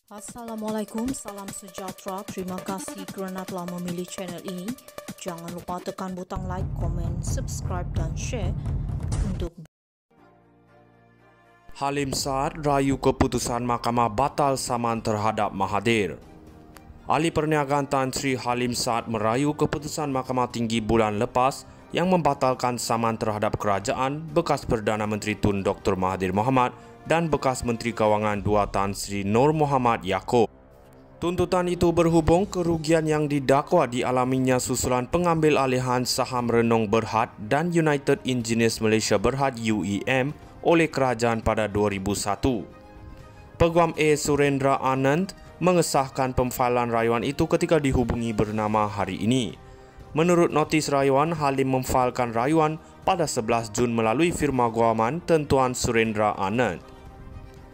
Assalamualaikum, salam sejahtera. Terima kasih kerana telah memilih channel ini. Jangan lupa tekan butang like, komen, subscribe dan share untuk Halim Saad rayu keputusan Mahkamah batal saman terhadap Mahathir. Ahli Perniagaan Tan Sri Halim Saad merayu keputusan Mahkamah Tinggi bulan lepas yang membatalkan saman terhadap kerajaan bekas Perdana Menteri Tun Dr. Mahathir Mohamad dan bekas Menteri Kewangan II Tan Sri Nur Muhammad Yaakob. Tuntutan itu berhubung kerugian yang didakwa dialaminya susulan pengambil alihan saham Renong Berhad dan United Engineers Malaysia Berhad UEM oleh kerajaan pada 2001. Peguam A. Surendra Anand mengesahkan pemfailan rayuan itu ketika dihubungi bernama hari ini. Menurut notis rayuan, Halim memfailkan rayuan pada 11 Jun melalui firma guaman Tentuan Surendra Anand.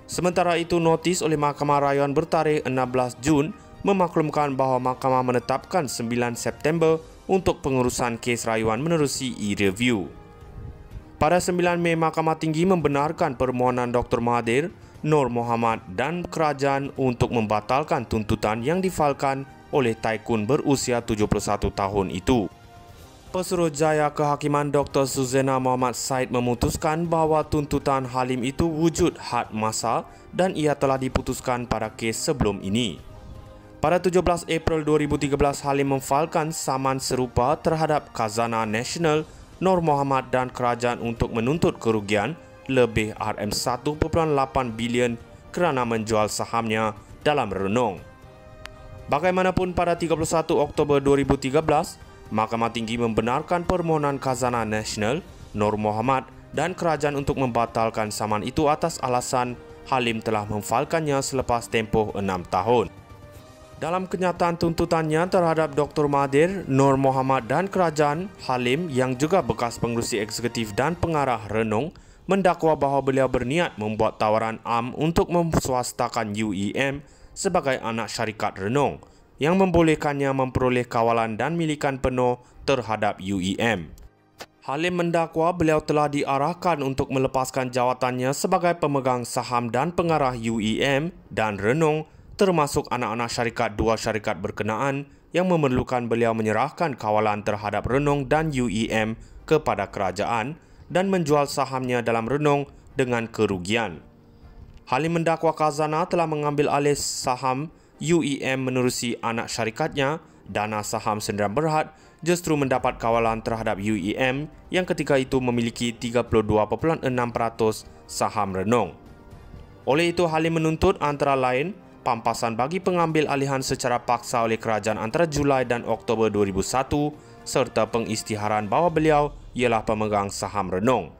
Sementara itu, notis oleh Mahkamah Rayuan bertarikh 16 Jun memaklumkan bahawa mahkamah menetapkan 9 September untuk pengurusan kes rayuan menerusi e-review. Pada 9 Mei, Mahkamah Tinggi membenarkan permohonan Dr. Mahathir, Nur Muhammad dan kerajaan untuk membatalkan tuntutan yang difailkan oleh Taikun berusia 71 tahun itu. Pesuruhjaya Kehakiman Dr. Suzena Muhammad Said memutuskan bahawa tuntutan Halim itu wujud had masa dan ia telah diputuskan pada kes sebelum ini. Pada 17 April 2013, Halim memfailkan saman serupa terhadap Khazanah Nasional, Nur Muhammad dan kerajaan untuk menuntut kerugian lebih RM1.8 bilion kerana menjual sahamnya dalam Renong. Bagaimanapun, pada 31 Oktober 2013, Mahkamah Tinggi membenarkan permohonan Khazanah Nasional, Nur Muhammad dan kerajaan untuk membatalkan saman itu atas alasan Halim telah memfailkannya selepas tempoh 6 tahun. Dalam kenyataan tuntutannya terhadap Dr. Mahathir, Nur Muhammad dan kerajaan, Halim yang juga bekas pengerusi eksekutif dan pengarah Renong mendakwa bahawa beliau berniat membuat tawaran am untuk memswastakan UEM sebagai anak syarikat Renong yang membolehkannya memperoleh kawalan dan milikan penuh terhadap UEM. Halim mendakwa beliau telah diarahkan untuk melepaskan jawatannya sebagai pemegang saham dan pengarah UEM dan Renong, termasuk anak-anak syarikat dua syarikat berkenaan yang memerlukan beliau menyerahkan kawalan terhadap Renong dan UEM kepada kerajaan dan menjual sahamnya dalam Renong dengan kerugian. Halim mendakwa Khazanah telah mengambil alih saham UEM menerusi anak syarikatnya, Dana Saham Sdn Berhad, justru mendapat kawalan terhadap UEM yang ketika itu memiliki 32.6% saham Renong. Oleh itu, Halim menuntut antara lain pampasan bagi pengambil alihan secara paksa oleh kerajaan antara Julai dan Oktober 2001 serta pengisytiharan bahawa beliau ialah pemegang saham Renong.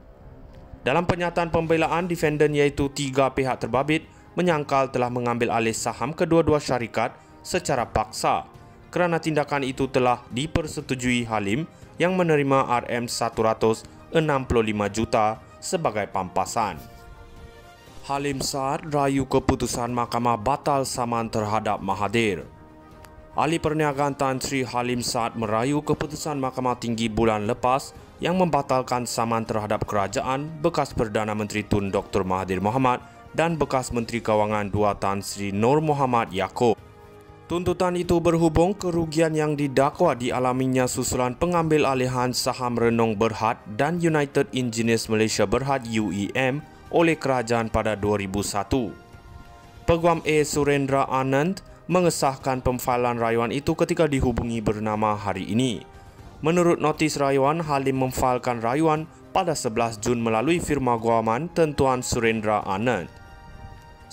Dalam pernyataan pembelaan, defendant iaitu 3 pihak terbabit menyangkal telah mengambil alih saham kedua-dua syarikat secara paksa kerana tindakan itu telah dipersetujui Halim yang menerima RM165 juta sebagai pampasan. Halim Saad rayu keputusan Mahkamah batal saman terhadap Mahathir. Ahli Perniagaan Tan Sri Halim Saad merayu keputusan Mahkamah Tinggi bulan lepas yang membatalkan saman terhadap kerajaan bekas Perdana Menteri Tun Dr. Mahathir Mohamad dan bekas Menteri Kewangan II Tan Sri Nur Muhammad Yaakob. Tuntutan itu berhubung kerugian yang didakwa dialaminya susulan pengambil alihan saham Renong Berhad dan United Engineers Malaysia Berhad UEM oleh kerajaan pada 2001. Peguam A. Surendra Anand mengesahkan pemfailan rayuan itu ketika dihubungi bernama hari ini. Menurut notis rayuan, Halim memfailkan rayuan pada 11 Jun melalui firma guaman Tentuan Surendra Anand.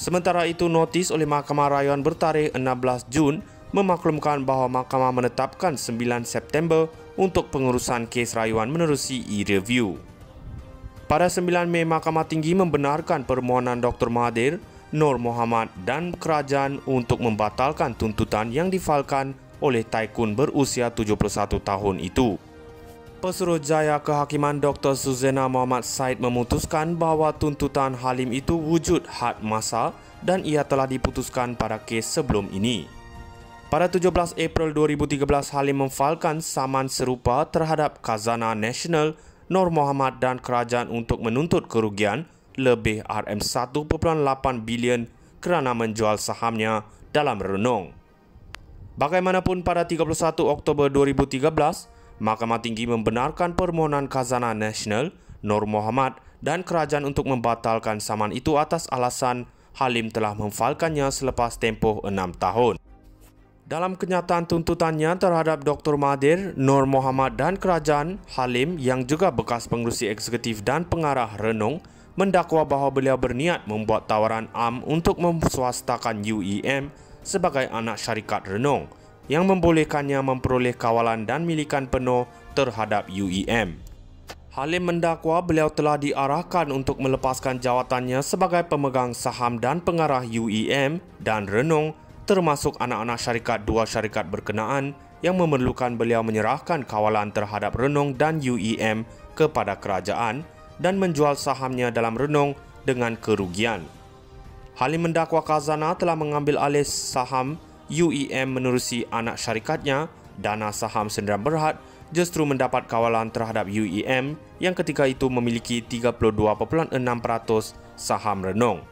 Sementara itu, notis oleh Mahkamah Rayuan bertarikh 16 Jun memaklumkan bahawa mahkamah menetapkan 9 September untuk pengurusan kes rayuan menerusi e-review. Pada 9 Mei, Mahkamah Tinggi membenarkan permohonan Dr. Mahathir, Nur Muhammad dan kerajaan untuk membatalkan tuntutan yang difailkan oleh Taikun berusia 71 tahun itu. Pesuruhjaya Kehakiman Dr. Suzena Muhammad Said memutuskan bahawa tuntutan Halim itu wujud had masa dan ia telah diputuskan pada kes sebelum ini. Pada 17 April 2013, Halim memfailkan saman serupa terhadap Khazanah Nasional, Nur Muhammad dan kerajaan untuk menuntut kerugian lebih RM1.8 bilion kerana menjual sahamnya dalam renung. Bagaimanapun pada 31 Oktober 2013, Mahkamah Tinggi membenarkan permohonan Khazanah Nasional, Nur Mohamad dan kerajaan untuk membatalkan saman itu atas alasan Halim telah memfailkannya selepas tempoh 6 tahun. Dalam kenyataan tuntutannya terhadap Dr. Mahathir, Nur Mohamad dan kerajaan, Halim yang juga bekas pengerusi eksekutif dan pengarah renung mendakwa bahawa beliau berniat membuat tawaran am untuk memswastakan UEM sebagai anak syarikat renung yang membolehkannya memperoleh kawalan dan milikan penuh terhadap UEM. Halim mendakwa beliau telah diarahkan untuk melepaskan jawatannya sebagai pemegang saham dan pengarah UEM dan renung, termasuk anak-anak syarikat dua syarikat berkenaan yang memerlukan beliau menyerahkan kawalan terhadap renung dan UEM kepada kerajaan dan menjual sahamnya dalam renung dengan kerugian. Halim mendakwa Khazanah telah mengambil alih saham UEM menerusi anak syarikatnya, Dana Saham Sdn Bhd, justru mendapat kawalan terhadap UEM yang ketika itu memiliki 32.6% saham renung.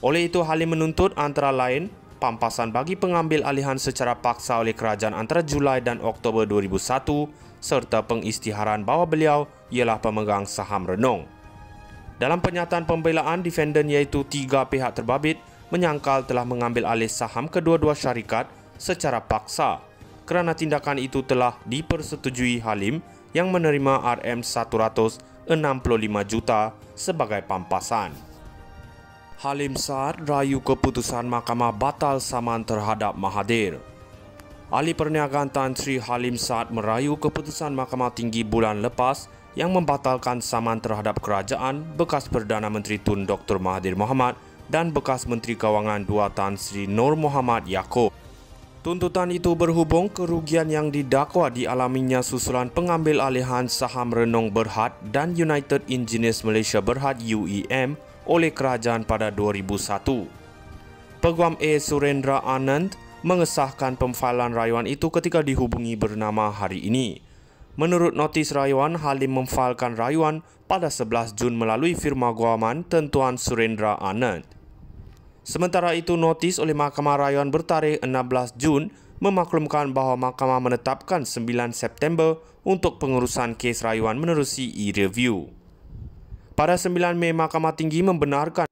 Oleh itu, Halim menuntut antara lain pampasan bagi pengambil alihan secara paksa oleh kerajaan antara Julai dan Oktober 2001 serta pengisytiharan bahawa beliau ialah pemegang saham renung. Dalam pernyataan pembelaan, defendant iaitu 3 pihak terbabit menyangkal telah mengambil alih saham kedua-dua syarikat secara paksa kerana tindakan itu telah dipersetujui Halim yang menerima RM165 juta sebagai pampasan. Halim Saad rayu keputusan Mahkamah batal saman terhadap Mahathir. Ahli Perniagaan Tan Sri Halim Saad merayu keputusan Mahkamah Tinggi bulan lepas yang membatalkan saman terhadap kerajaan bekas Perdana Menteri Tun Dr. Mahathir Mohamad dan bekas Menteri Kewangan II Tan Sri Nur Muhammad Yaakob. Tuntutan itu berhubung kerugian yang didakwa dialaminya susulan pengambil alihan saham Renung Berhad dan United Engineers Malaysia Berhad UEM oleh kerajaan pada 2001. Peguam A. Surendra Anand mengesahkan pemfailan rayuan itu ketika dihubungi bernama hari ini. Menurut notis rayuan, Halim memfailkan rayuan pada 11 Jun melalui firma guaman Tentuan Surendra Anand. Sementara itu, notis oleh Mahkamah Rayuan bertarikh 16 Jun memaklumkan bahawa Mahkamah menetapkan 9 September untuk pengurusan kes rayuan menerusi e-review. Pada 9 Mei, Mahkamah Tinggi membenarkan